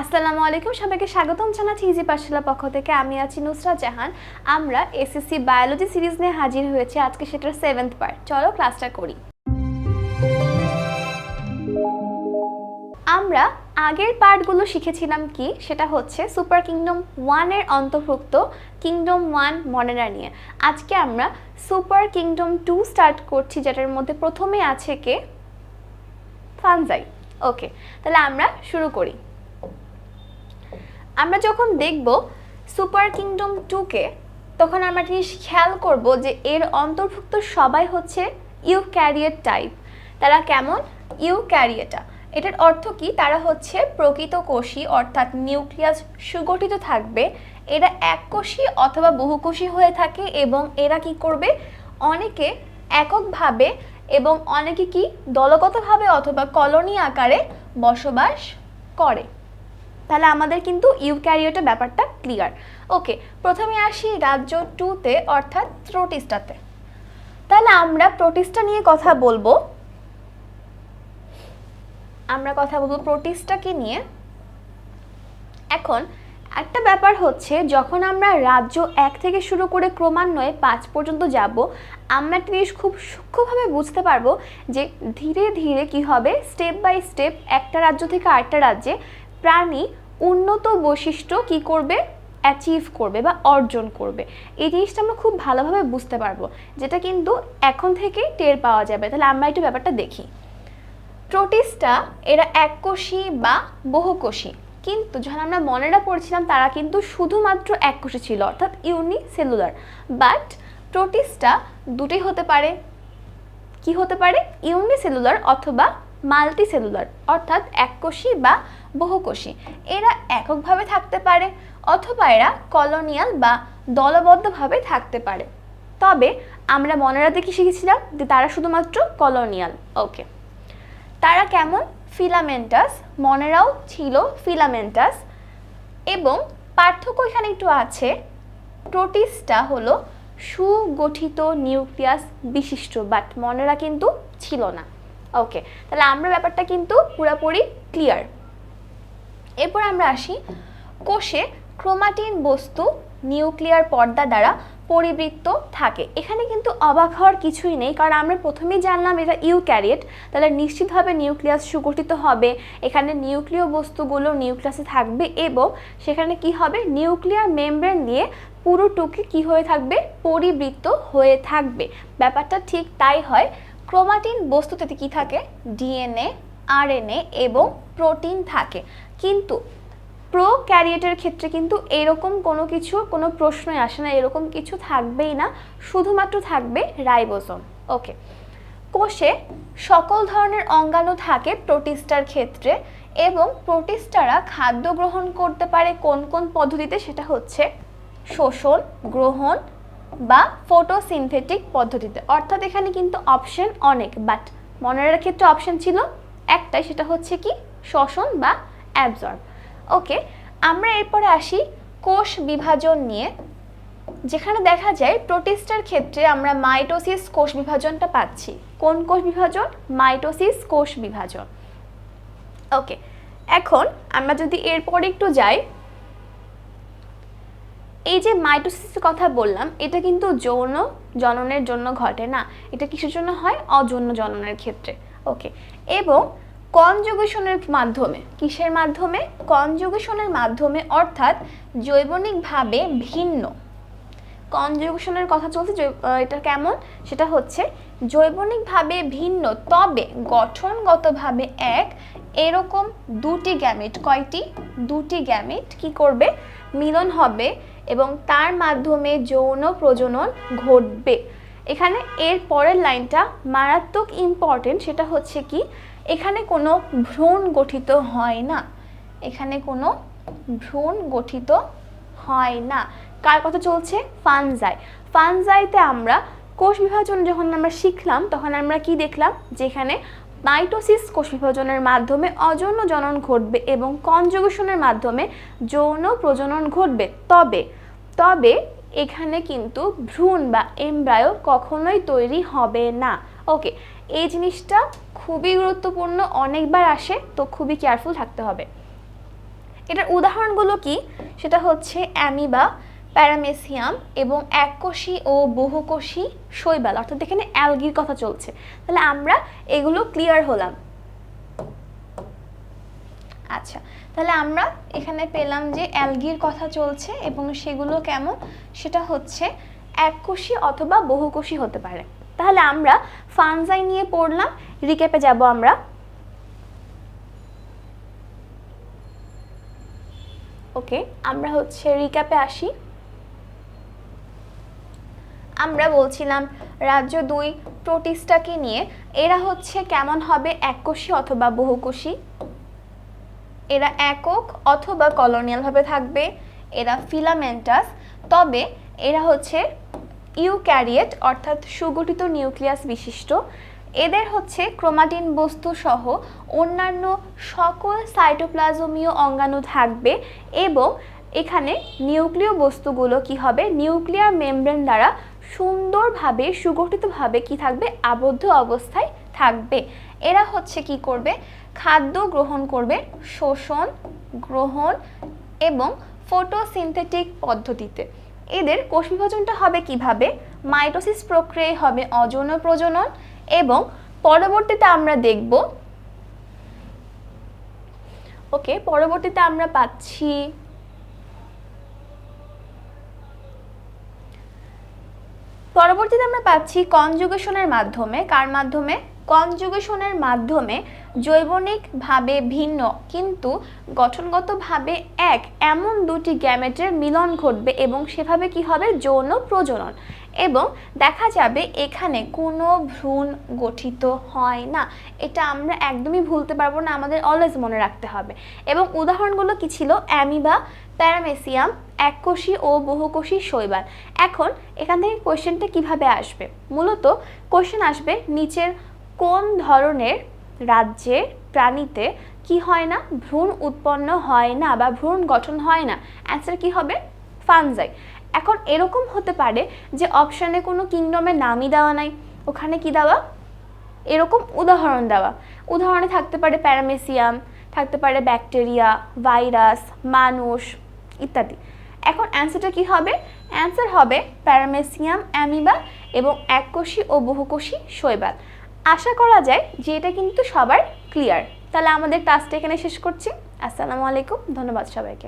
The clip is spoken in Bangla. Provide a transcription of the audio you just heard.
আসসালামু আলাইকুম, সবাইকে স্বাগতম জানাচ্ছি ইজি পাঠশালার পক্ষ থেকে। আমি আছি নুসরাত জাহান। আমরা এসএসসি বায়োলজি সিরিজ নিয়ে হাজির হয়েছি আজকে, সেটার 7th পার্ট। চলো ক্লাসটা করি। আমরা আগের পার্টগুলো শিখেছিলাম কি, সেটা হচ্ছে সুপার কিংডম 1 এর অন্তর্ভুক্ত কিংডম 1 মনেরা নিয়ে। আজকে আমরা সুপার কিংডম 2 স্টার্ট করছি, যেটার মধ্যে প্রথমে আছে কে, ফানজাই। ওকে, তাহলে আমরা শুরু করি। আমরা যখন দেখব সুপার কিংডম 2কে, তখন আমরা জিনিস খেয়াল করব যে এর অন্তর্ভুক্ত সবাই হচ্ছে ইউক্যারিয়েট টাইপ। তারা কেমন? ইউক্যারিয়েটা। এটার অর্থ কি? তারা হচ্ছে প্রকৃত কোষী, অর্থাৎ নিউক্লিয়াস সুগঠিত থাকবে। এরা এককোষী অথবা বহুকোষী হয়ে থাকে এবং এরা কি করবে? অনেকে এককভাবে এবং অনেকে কি দলগতভাবে অথবা কলোনি আকারে বসবাস করে। তাহলে আমাদের কিন্তু ইউক্যারিওটের ব্যাপারটা ক্লিয়ার। ওকে, প্রথমে আসি রাজ্য 2তে, অর্থাৎ প্রোটিস্টাতে। তাহলে আমরা প্রোটিস্টা নিয়ে কথা বলবো। প্রোটিস্টাকে নিয়ে। এখন একটা ব্যাপার হচ্ছে, যখন আমরা রাজ্য 1 থেকে শুরু করে ক্রমান্বয়ে 5 পর্যন্ত যাব, আমরা একটা জিনিস খুব সূক্ষ্মভাবে বুঝতে পারবো যে ধীরে ধীরে কি হবে, স্টেপ বাই স্টেপ একটা রাজ্য থেকে আরেকটা রাজ্যে প্রাণী উন্নত বৈশিষ্ট্য কি করবে, অ্যাচিভ করবে বা অর্জন করবে। এই জিনিসটা আমরা খুব ভালোভাবে বুঝতে পারবো, যেটা কিন্তু এখন থেকেই টের পাওয়া যাবে। তাহলে আমরা একটু ব্যাপারটা দেখি। প্রোটিস্টা এরা এককোষী বা বহুকোষী, কিন্তু যখন আমরা মনেরা পড়ছিলাম তারা কিন্তু শুধুমাত্র এককোষী ছিল, অর্থাৎ ইউনিসেলুলার। বাট প্রোটিস্টা দুটি হতে পারে। কি হতে পারে? ইউনিসেলুলার অথবা মাল্টিসেলুলার, অর্থাৎ এককোষী বা বহুকোষী। এরা এককভাবে থাকতে পারে অথবা এরা কলোনিয়াল বা দলবদ্ধভাবে থাকতে পারে। তবে আমরা মনেরা দেখে শিখেছিলাম যে তারা শুধুমাত্র কলোনিয়াল। ওকে, তারা কেমন? ফিলামেন্টাস। মনেরাও ছিল ফিলামেন্টাস। এবং পার্থক্য এখানে একটু আছে, প্রোটিস্টা হলো সুগঠিত নিউক্লিয়াস বিশিষ্ট, বাট মনেরা কিন্তু ছিল না। ওকে, তাহলে আমরা ব্যাপারটা কিন্তু পুরোপুরি ক্লিয়ার। এরপর আমরা আসি কোষে ক্রোমাটিন বস্তু নিউক্লিয়ার পর্দা দ্বারা পরিবৃত্ত থাকে। এখানে কিন্তু অবাক হওয়ার কিছুই নেই, কারণ আমরা প্রথমেই জানলাম এটা ইউক্যারিয়েট, তাহলে নিশ্চিতভাবে নিউক্লিয়াস সুগঠিত হবে। এখানে নিউক্লিয় বস্তুগুলো নিউক্লিয়াসে থাকবে এবং সেখানে কি হবে, নিউক্লিয়ার মেমব্রেন দিয়ে পুরোটুকু কি হয়ে থাকবে, পরিবৃত্ত হয়ে থাকবে। ব্যাপারটা ঠিক তাই হয়। ক্রোমাটিন বস্তুতে কি থাকে? ডিএনএ, আরএনএ এবং প্রোটিন থাকে। কিন্তু প্রোক্যারিওটের ক্ষেত্রে কিন্তু এরকম কোনো প্রশ্নই আসে না, এরকম কিছু থাকবেই না, শুধুমাত্র থাকবে রাইবোসোম। ওকে, কোষে সকল ধরনের অঙ্গাণু থাকে প্রোটিস্টার ক্ষেত্রে, এবং প্রোটিস্টারা খাদ্য গ্রহণ করতে পারে কোন কোন পদ্ধতিতে, সেটা হচ্ছে শোষণ, গ্রহণ বা ফটোসিনথেটিক পদ্ধতিতে। অর্থাৎ এখানে কিন্তু অপশন অনেক, বাট মনেরার ক্ষেত্রে অপশন ছিল একটাই, সেটা হচ্ছে কি, শ্বসন বা অ্যাবজর্ব। ওকে, আমরা এরপরে আসি কোষ বিভাজন নিয়ে, যেখানে দেখা যায় প্রোটিস্টার ক্ষেত্রে আমরা মাইটোসিস কোষ বিভাজনটা পাচ্ছি। কোন কোষ বিভাজন? মাইটোসিস কোষ বিভাজন। ওকে, এখন আমরা যদি এরপরে একটু যাই, এই যে মাইটোসিসের কথা বললাম, এটা কিন্তু যৌন জননের জন্য ঘটে না, এটা কিসের জন্য হয়? অযৌন জননের ক্ষেত্রে। ওকে, এবং কনজুগেশনের মাধ্যমে। কিসের মাধ্যমে? কনজুগেশনের মাধ্যমে, অর্থাৎ জৈবনিকভাবে ভিন্ন। কনজুগেশনের কথা চলছে, এটা কেমন? সেটা হচ্ছে জৈবনিকভাবে ভিন্ন তবে গঠনগতভাবে এক, এরকম দুটি গ্যামেট। কয়টি? দুটি গ্যামেট কি করবে? মিলন হবে এবং তার মাধ্যমে যৌন প্রজনন ঘটবে। এখানে এর পরের লাইনটা মারাত্মক ইম্পর্টেন্ট, সেটা হচ্ছে কি, এখানে কোনো ভ্রূণ গঠিত হয় না। এখানে কোনো ভ্রূণ গঠিত হয় না। কার কথা চলছে? ফানজাই। ফানজাইতে আমরা কোষ বিভাজন যখন আমরা শিখলাম, তখন আমরা কি দেখলাম, যেখানে মাইটোসিস কোষ বিভাজনের মাধ্যমে অযৌন জনন ঘটবে এবং কনজুগেশনের মাধ্যমে যৌন প্রজনন ঘটবে। তবে এখানে কিন্তু ভ্রূণ বা এমব্রায়ো কখনোই তৈরি হবে না। ওকে, এই জিনিসটা খুবই গুরুত্বপূর্ণ, অনেকবার আসে, তো খুবই কেয়ারফুল থাকতে হবে। এটার উদাহরণগুলো কি, সেটা হচ্ছে অ্যামিবা, প্যারামেসিয়াম এবং এককোষী ও বহুকোষী শৈবাল, অর্থাৎ এখানে অ্যালগির কথা চলছে। তাহলে আমরা এগুলো ক্লিয়ার হলাম। আচ্ছা, তাহলে আমরা এখানে পেলাম যে অ্যালগির কথা চলছে এবং সেগুলো কেমন, সেটা হচ্ছে এককোষী অথবা বহুকোষী হতে পারে। তাহলে আমরা ফানজাই নিয়ে পড়লাম, রিক্যাপে যাব আমরা। ওকে, আমরা হচ্ছে রিক্যাপে আসি। আমরা বলছিলাম রাজ্য 2 প্রোটিস্টাকে নিয়ে, এরা হচ্ছে কেমন হবে, এককোষী অথবা বহুকোষী। এরা একক অথবা কলোনিয়াল ভাবে থাকবে। এরা ফিলামেন্টাস, তবে এরা হচ্ছে ইউক্যারিয়েট অর্থাৎ সুগঠিত নিউক্লিয়াস বিশিষ্ট। এদের হচ্ছে ক্রোমাটিন বস্তু সহ অন্যান্য সকল সাইটোপ্লাজমীয় অঙ্গাণু থাকবে এবং এখানে নিউক্লিয় বস্তুগুলো কি হবে, নিউক্লিয়ার মেমব্রেন দ্বারা সুন্দরভাবে সুগঠিতভাবে কি থাকবে, আবদ্ধ অবস্থায় থাকবে। এরা হচ্ছে কি করবে, খাদ্য গ্রহণ করবে শোষণ, গ্রহণ এবং ফটোসিনথেটিক পদ্ধতিতে। এদের কোষ বিভাজনটা হবে কিভাবে, মাইটোসিস প্রক্রিয়ায় হবে অযৌন প্রজনন এবং পরবর্তীতে আমরা দেখব, ওকে, পরবর্তীতে আমরা পাচ্ছি কনজুগেশনের মাধ্যমে। কার মাধ্যমে, কনজুগেশনের মাধ্যমে জৈবনিকভাবে ভিন্ন কিন্তু গঠনগতভাবে এক এমন দুটি গ্যামেটের মিলন ঘটবে এবং সেভাবে কি হবে, যৌন প্রজনন। এবং দেখা যাবে এখানে কোনো ভ্রূণ গঠিত হয় না। এটা আমরা একদমই ভুলতে পারবো না, আমাদের অলওয়েজ মনে রাখতে হবে। এবং উদাহরণগুলো কি ছিল, অ্যামিবা, প্যারামেসিয়াম, এককোষী ও বহুকোষী শৈবাল। এখন এখান থেকে কোয়েশ্চেনটা কিভাবে আসবে, মূলত কোয়েশ্চেন আসবে নিচের কোন ধরনের রাজ্যের প্রাণীতে কি হয় না, ভ্রূণ উৎপন্ন হয় না বা ভ্রূণ গঠন হয় না। অ্যান্সার কি হবে, ফানজাই। এখন এরকম হতে পারে যে অপশানে কোনো কিংডমের নামই দেওয়া নাই, ওখানে কি দেওয়া, এরকম উদাহরণ দেওয়া। উদাহরণে থাকতে পারে প্যারামেসিয়াম, থাকতে পারে ব্যাকটেরিয়া, ভাইরাস, মানুষ ইত্যাদি। এখন অ্যান্সারটা কি হবে, অ্যান্সার হবে প্যারামেসিয়াম, অ্যামিবা এবং এককোষী ও বহুকোষী শৈবাল। আশা করা যায় যে এটা কিন্তু সবার ক্লিয়ার। তাহলে আমাদের ক্লাসটা এখানে শেষ করছি। আসসালামু আলাইকুম, ধন্যবাদ সবাইকে।